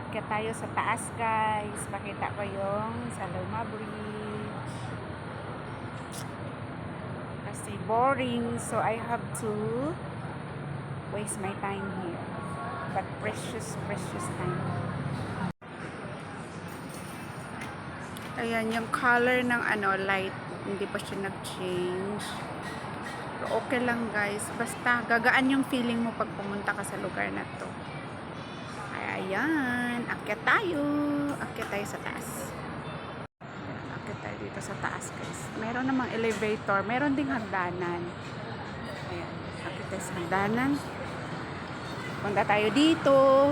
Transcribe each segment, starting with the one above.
Aakyat tayo sa taas, guys. Pakita ko yung Saloma Bridge. Kasi boring, so I have to waste my time here. But precious time. Ayan, yung color ng light, hindi pa siya nag-change. Pero okay lang, guys. Basta gagaan yung feeling mo pag pumunta ka sa lugar na to. Ayan, akyat tayo sa taas. Akyat tayo dito sa taas, guys. Meron namang elevator, meron ding hagdanan. Ayan, akyat tayo sa hagdanan. Punta tayo dito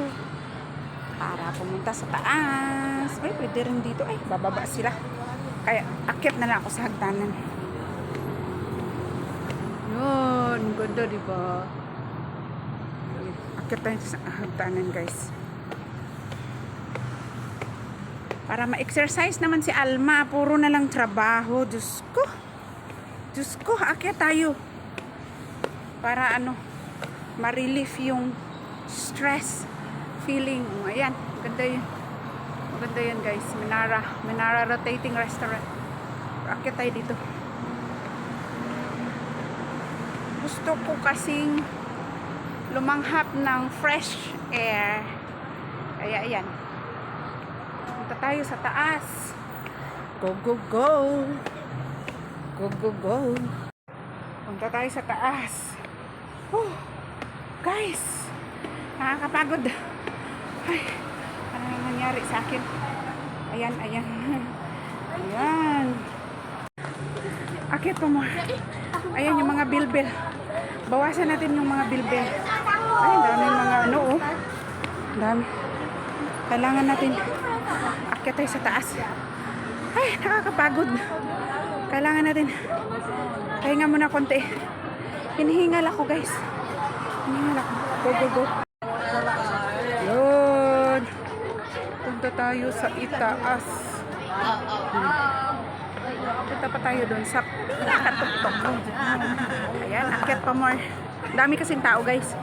para pumunta sa taas. Ay, pwede rin dito. Ay, bababa sila. Kaya akyat na lang ako sa hagdanan. Yun, ganda, diba? Akyat tayo sa hagdanan, guys. Para ma-exercise naman si Alma. Puro na lang trabaho. Diyos ko, akyat tayo. Para ma-relief yung stress feeling. Ayan, maganda yun, guys. Menara rotating restaurant. Akyat tayo dito. Gusto ko kasing lumanghap ng fresh air. Kaya ayan, punta tayo sa taas. Go. Punta tayo sa taas. Guys, nakakapagod. Ay, ano nangyari sa akin? Ayan. Akit pa mo. Ayan yung mga bilbil. Bawasan natin yung mga bilbil. Ay, dami mga dami. Kailangan natin akyat tayo sa taas. Ay, nakakapagod. Kailangan natin pahinga muna konti. Hinihingal ako, guys. Go. Yun. Punta tayo sa itaas. Punta pa tayo doon sa pinakatuktok. Ayan, akyat pa more. Dami kasing tao, guys.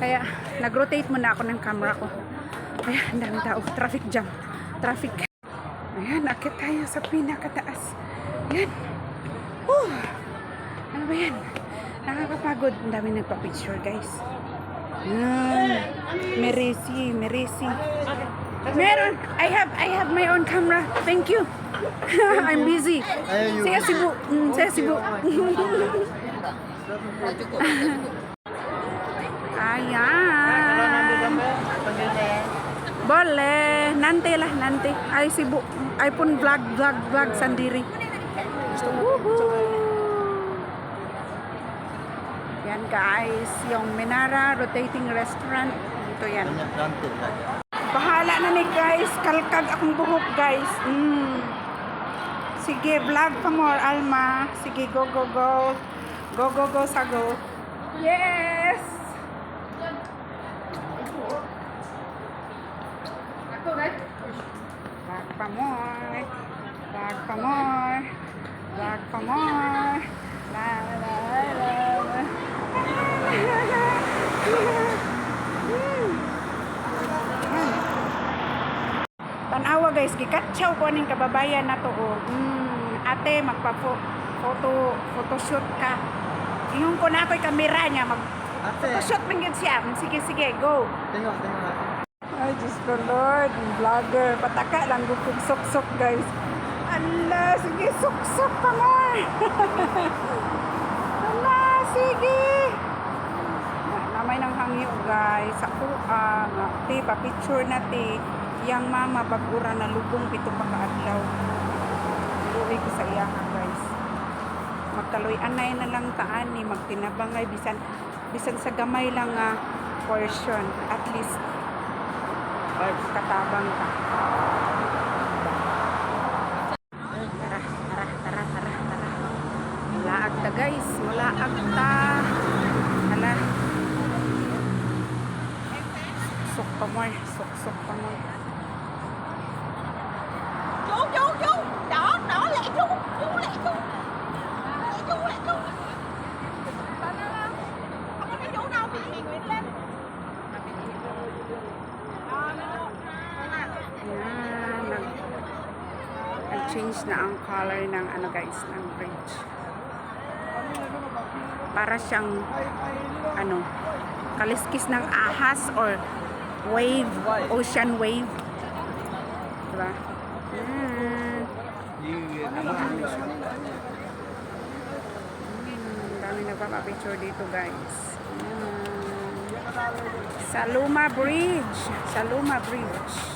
Kaya nag-rotate muna ako ng camera ko. Ayan, dami tao. Traffic jam. Ayan, akyat tayo sa pinakataas. Ayan. Ano ba yan? Nakakapagod. Ang dami nagpa-picture, guys. Merisi. Meron. I have my own camera. Thank you. I'm busy. Saya sibuk. Ayan. Boleh. Nanti. Ay sibuk. Ay pun vlog sendiri. Yan, guys, yung Menara rotating restaurant. Ito yan. Bahala na ni, guys. Kalkag akong buhok, guys. Sige, vlog pa more, Alma. Sige, go. Go, sago. Yes! Vlog pa more. La. Tanawa, guys, gikatsaw ko ning kababayan na to. Ate, photoshoot ka. Ingon ko na ako'y kamera niya, photoshoot man yun siya. Sige, go. Tengok. Ay, Diyos ko, Lord, vlogger. Pataka lang, gukong sok-sok, guys. Ala, sige, sok-sok pa more. Ala, sige. Namay ng hangyo, guys. Ako, pa-picture na yang mama pag-ura na lubong pito pa kaadlaw. Luwi ko sa iya, guys. Magkaloy-anay na lang taan ni magtinabangay bisan sa gamay lang portion. At least katabang ka. Tara. Mulaag ta, guys. Mulaag ta. Hala. Sok pa more. Chú đó lại chú lại chú không có chú đâu bị Nguyễn lên nag-change na ang color ng ano guys, ng bridge. Para siyang ano, kaliskis ng ahas or wave, ocean wave. Diba? Dami nagpapapicture dito guys. Sa Luma Bridge. Sa Luma Bridge.